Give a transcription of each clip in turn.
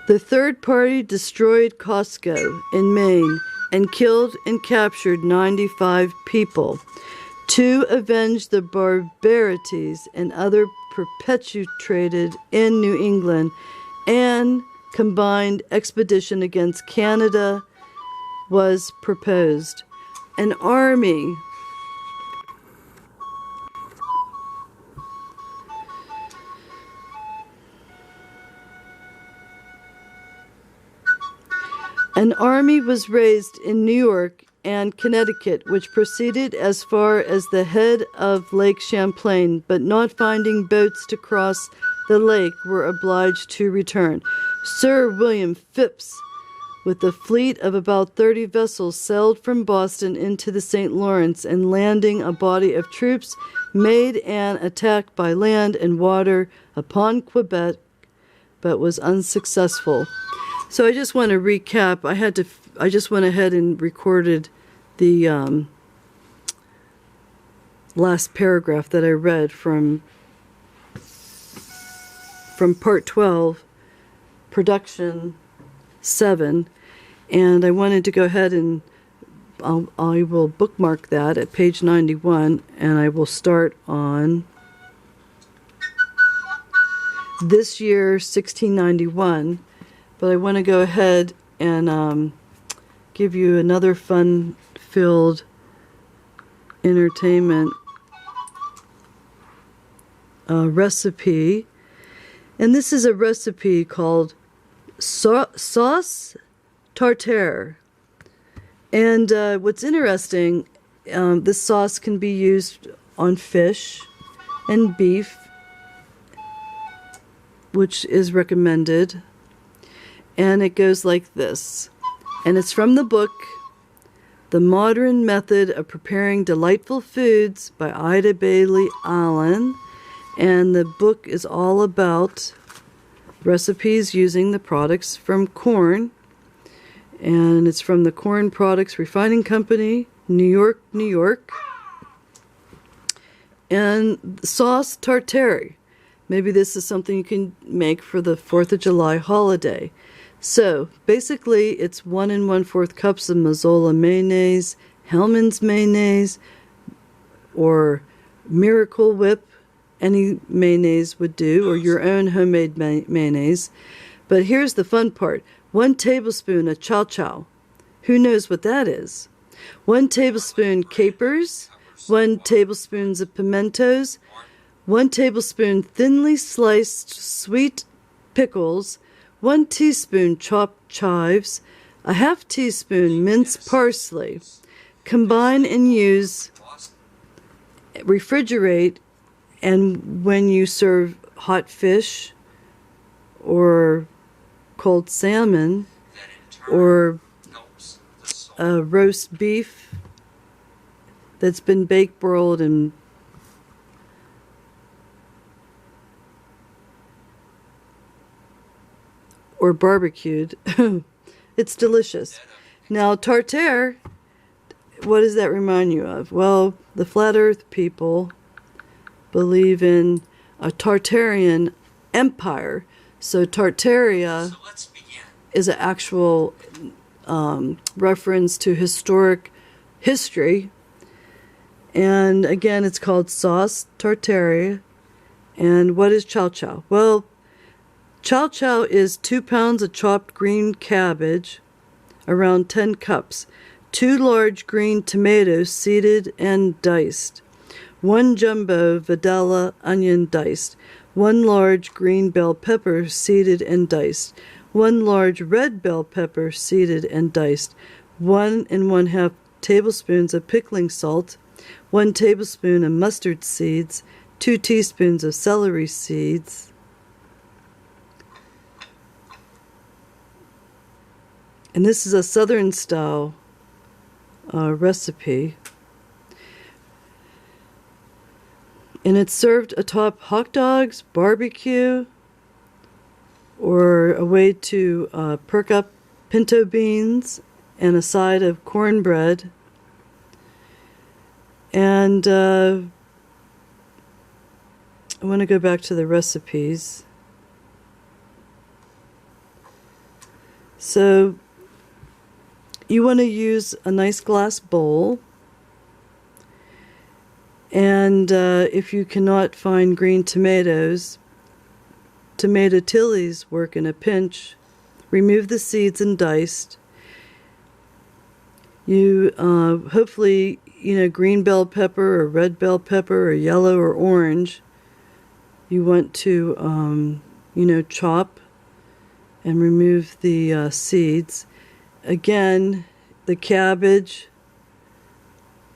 The third party destroyed Costco in Maine and killed and captured 95 people. To avenge the barbarities and other perpetrated in New England, and combined expedition against Canada was proposed. An army was raised in New York and Connecticut, which proceeded as far as the head of Lake Champlain, but not finding boats to cross the lake, were obliged to return. Sir William Phipps, with a fleet of about 30 vessels, sailed from Boston into the St. Lawrence, and landing a body of troops, made an attack by land and water upon Quebec, but was unsuccessful. So I just want to recap. I just went ahead and recorded the last paragraph that I read from Part 12, Production 7, and I wanted to go ahead and I will bookmark that at page 91, and I will start on this year, 1691. But I want to go ahead and give you another fun-filled entertainment recipe. And this is a recipe called sauce tartare. And what's interesting, this sauce can be used on fish and beef, which is recommended. And it goes like this. And it's from the book, The Modern Method of Preparing Delightful Foods by Ida Bailey Allen. And the book is all about recipes using the products from corn. And it's from the Corn Products Refining Company, New York, New York. And sauce tartare. Maybe this is something you can make for the 4th of July holiday. So, basically, it's 1 1/4 cups of Mazola mayonnaise, Hellmann's mayonnaise, or Miracle Whip. Any mayonnaise would do, or your own homemade mayonnaise. But here's the fun part. 1 tablespoon of chow. Who knows what that is? 1 tablespoon capers, 1 tablespoon of pimentos, 1 tablespoon thinly sliced sweet pickles, 1 teaspoon chopped chives, a 1/2 teaspoon minced parsley. Combine and use, refrigerate, and when you serve hot fish or cold salmon or roast beef that's been baked, broiled, and or barbecued, it's delicious. Now, tartare, what does that remind you of? Well, the Flat Earth people believe in a Tartarian empire. So Tartaria is an actual reference to historic history. And again, it's called sauce tartare. And what is chow chow? Well, chow chow is 2 pounds of chopped green cabbage, around 10 cups, 2 large green tomatoes seeded and diced, 1 jumbo Vidala onion diced, 1 large green bell pepper seeded and diced, 1 large red bell pepper seeded and diced, 1 1/2 tablespoons of pickling salt, 1 tablespoon of mustard seeds, 2 teaspoons of celery seeds, and this is a Southern style recipe. And it's served atop hot dogs, barbecue, or a way to perk up pinto beans and a side of cornbread. And I want to go back to the recipes. So you want to use a nice glass bowl. And if you cannot find green tomatoes, tomato tillies work in a pinch. Remove the seeds and diced. You hopefully, green bell pepper or red bell pepper or yellow or orange. You want to, chop and remove the seeds. Again, the cabbage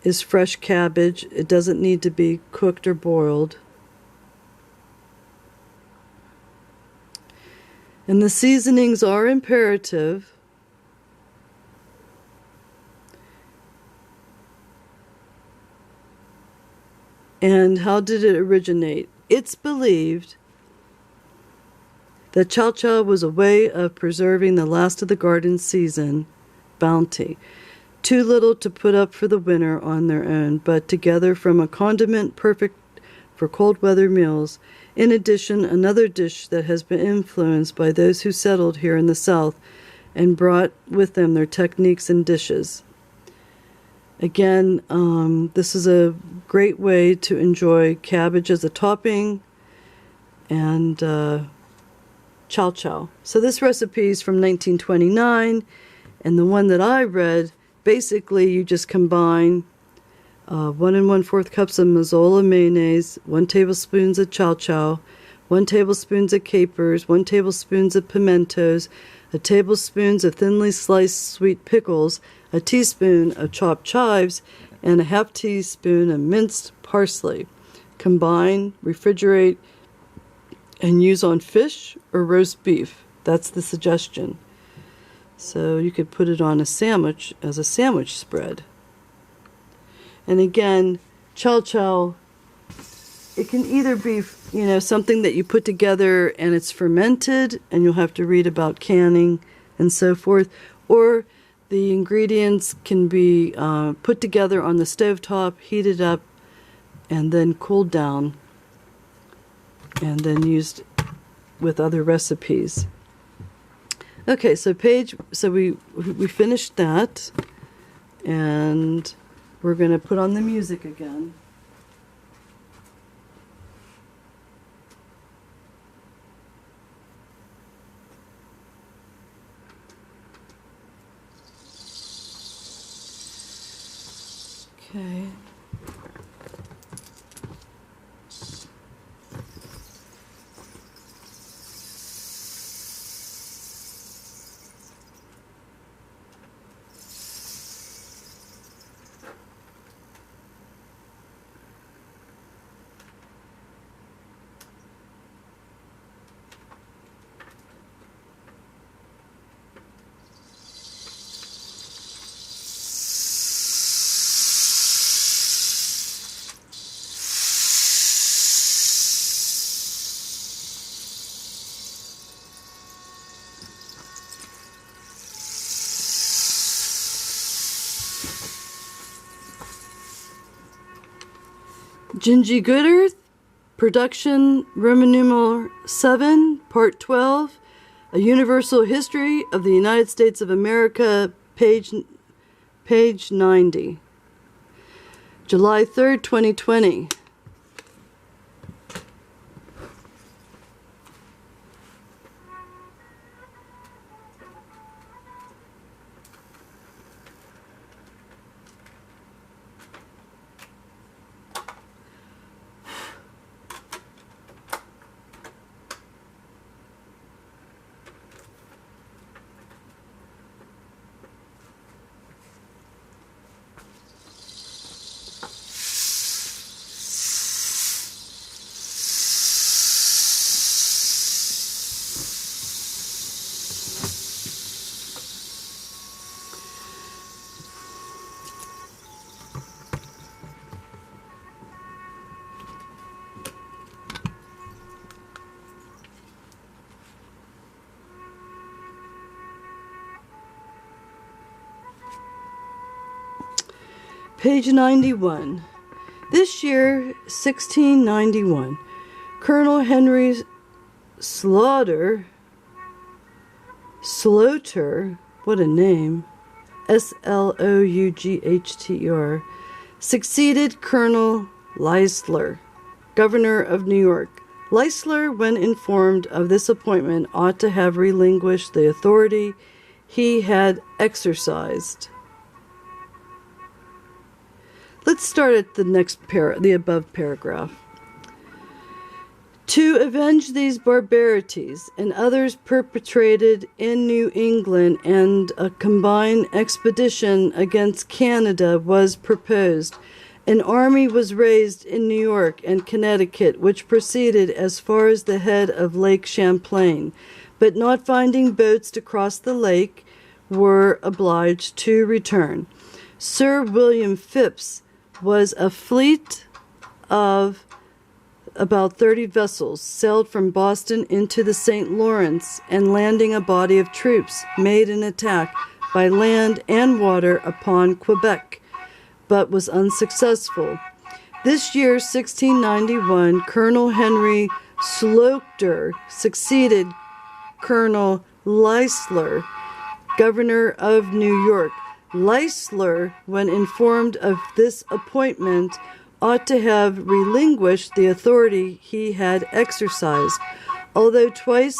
is fresh cabbage. It doesn't need to be cooked or boiled. And the seasonings are imperative. And how did it originate? It's believed that Chow Chow was a way of preserving the last of the garden season bounty. Too little to put up for the winter on their own, but together from a condiment perfect for cold weather meals. In addition, another dish that has been influenced by those who settled here in the South and brought with them their techniques and dishes. Again, this is a great way to enjoy cabbage as a topping and chow chow. So this recipe is from 1929, and the one that I read, basically you just combine 1 1/4 cups of Mazola mayonnaise, 1 tablespoon of chow chow, 1 tablespoon of capers, 1 tablespoon of pimentos, a tablespoon of thinly sliced sweet pickles, a teaspoon of chopped chives, and a half teaspoon of minced parsley. Combine, refrigerate, and use on fish or roast beef. That's the suggestion. So you could put it on a sandwich as a sandwich spread. And again, chow chow, it can either be, something that you put together and it's fermented and you'll have to read about canning and so forth, or the ingredients can be put together on the stovetop, heated up, and then cooled down, and then used with other recipes. Okay, so we finished that, and we're going to put on the music again. Okay. GinGee GoodEarth, production Roman numeral 7, part 12, A Universal History of the United States of America, page 90. July 3rd, 2020. Page 91. This year, 1691, Colonel Henry Slaughter Sloughter, what a name, Sloughter, succeeded Colonel Leisler, governor of New York. Leisler, when informed of this appointment, ought to have relinquished the authority he had exercised. Let's start at the above paragraph. To avenge these barbarities and others perpetrated in New England, and a combined expedition against Canada was proposed. An army was raised in New York and Connecticut, which proceeded as far as the head of Lake Champlain, but not finding boats to cross the lake, were obliged to return. Sir William Phipps was a fleet of about 30 vessels, sailed from Boston into the St. Lawrence, and landing a body of troops, made an attack by land and water upon Quebec, but was unsuccessful. This year, 1691, Colonel Henry Sloughter succeeded Colonel Leisler, governor of New York. Leisler, when informed of this appointment, ought to have relinquished the authority he had exercised. Although twice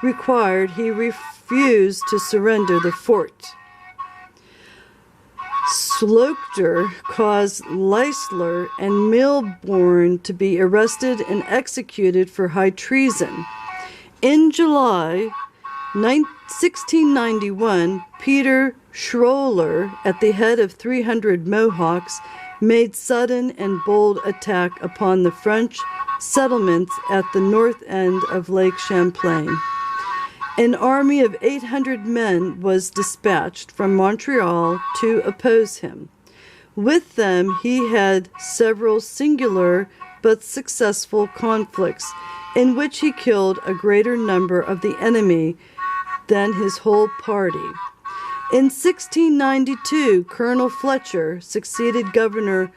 required, he refused to surrender the fort. Sloughter caused Leisler and Milborne to be arrested and executed for high treason. In July 1691, Peter Schroller, at the head of 300 Mohawks, made sudden and bold attack upon the French settlements at the north end of Lake Champlain. An army of 800 men was dispatched from Montreal to oppose him. With them he had several singular but successful conflicts, in which he killed a greater number of the enemy than his whole party. In 1692, Colonel Fletcher succeeded Governor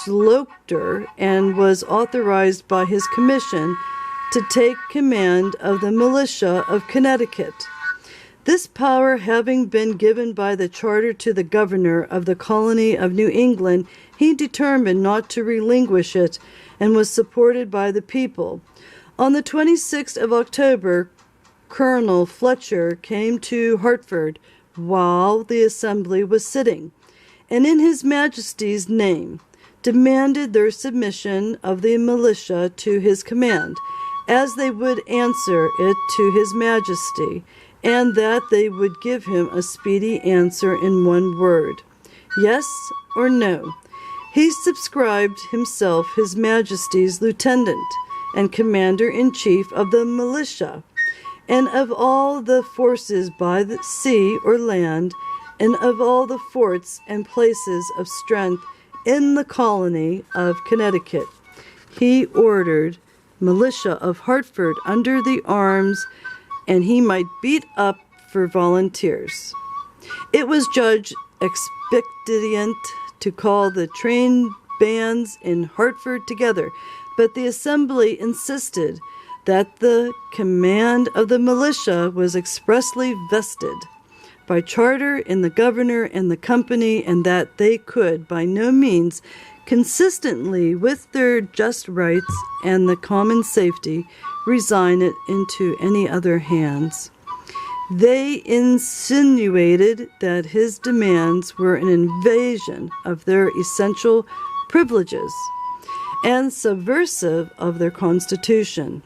Sloughter and was authorized by his commission to take command of the militia of Connecticut. This power having been given by the charter to the governor of the colony of New England, he determined not to relinquish it and was supported by the people. On the 26th of October, Colonel Fletcher came to Hartford while the assembly was sitting, and in his Majesty's name demanded their submission of the militia to his command, as they would answer it to his Majesty, and that they would give him a speedy answer in one word, yes or no. He subscribed himself his Majesty's lieutenant and commander-in-chief of the militia, and of all the forces by the sea or land, and of all the forts and places of strength in the colony of Connecticut. He ordered militia of Hartford under the arms, and he might beat up for volunteers. It was judged expedient to call the trained bands in Hartford together, but the assembly insisted that the command of the militia was expressly vested by charter in the governor and the company, and that they could by no means, consistently with their just rights and the common safety, resign it into any other hands. They insinuated that his demands were an invasion of their essential privileges and subversive of their Constitution.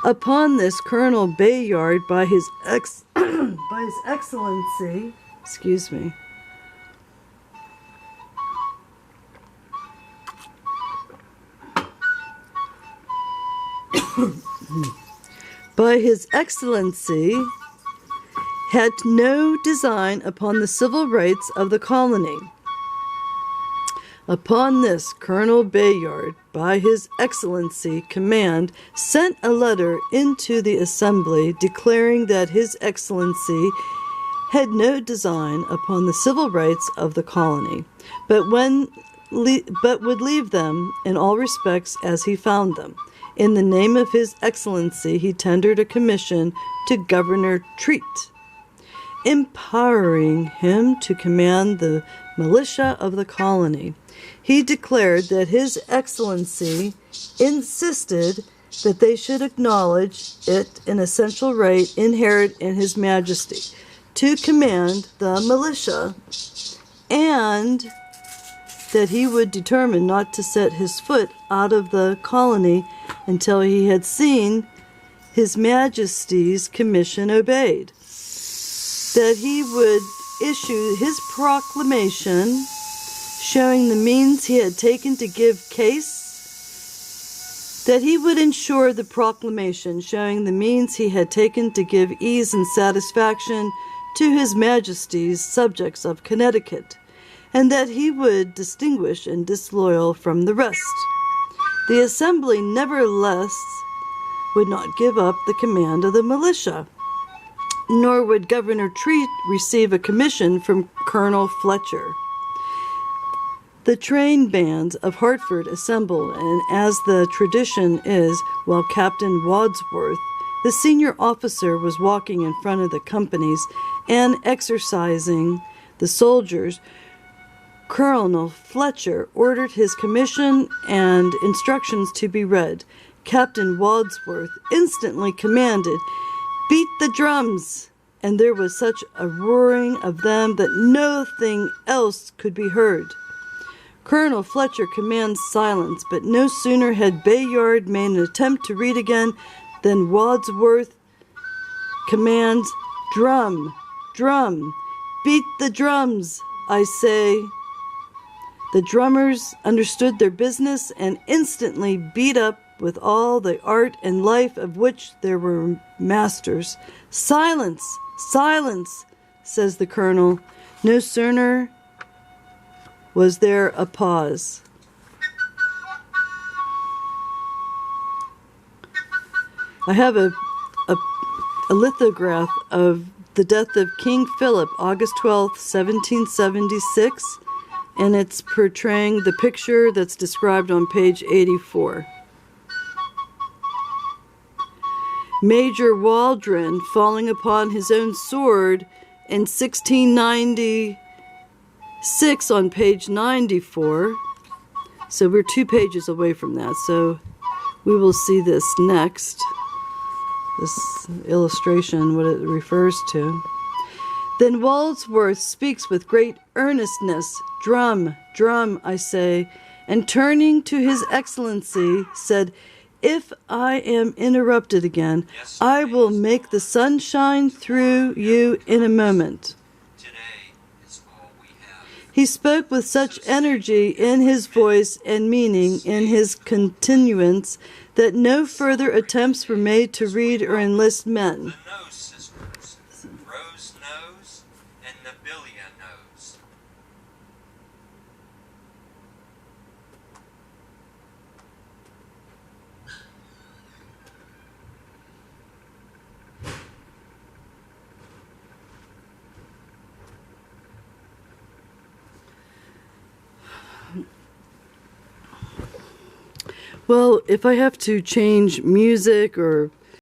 Upon this, Colonel Bayard, by his excellency, by his excellency, had no design upon the civil rights of the colony. Upon this, Colonel Bayard, by his excellency command, sent a letter into the assembly declaring that his excellency had no design upon the civil rights of the colony, but would leave them in all respects as he found them. In the name of His Excellency, he tendered a commission to Governor Trout, empowering him to command the militia of the colony. He declared that His Excellency insisted that they should acknowledge it an essential right inherent in His Majesty to command the militia, and that he would determine not to set his foot out of the colony until he had seen His Majesty's commission obeyed. That he would issue his proclamation showing the means he had taken to give case. That he would ensure the proclamation showing the means he had taken to give ease and satisfaction to His Majesty's subjects of Connecticut, and that he would distinguish and disloyal from the rest. The Assembly, nevertheless, would not give up the command of the militia, nor would Governor Trout receive a commission from Colonel Fletcher. The train bands of Hartford assembled, and as the tradition is, while Captain Wadsworth, the senior officer, was walking in front of the companies and exercising the soldiers, Colonel Fletcher ordered his commission and instructions to be read. Captain Wadsworth instantly commanded, "Beat the drums!" And there was such a roaring of them that nothing else could be heard. Colonel Fletcher commands silence, but no sooner had Bayard made an attempt to read again than Wadsworth commands, "Drum, drum, beat the drums, I say." The drummers understood their business and instantly beat up with all the art and life of which they were masters. "Silence, silence," says the colonel. No sooner was there a pause. I have a lithograph of the death of King Philip, August 12th, 1776, and it's portraying the picture that's described on page 84. Major Waldron falling upon his own sword in 1696 on page 94. So we're 2 pages away from that. So we will see this next. This illustration, what it refers to. Then Wadsworth speaks with great earnestness. "Drum, drum, I say," and turning to His Excellency said, "If I am interrupted again, I will make the sun shine through you in a moment." He spoke with such energy in his voice and meaning in his continuance that no further attempts were made to read or enlist men. The nose, sisters. Rose nose and Nabilia nose. Well, if I have to change music or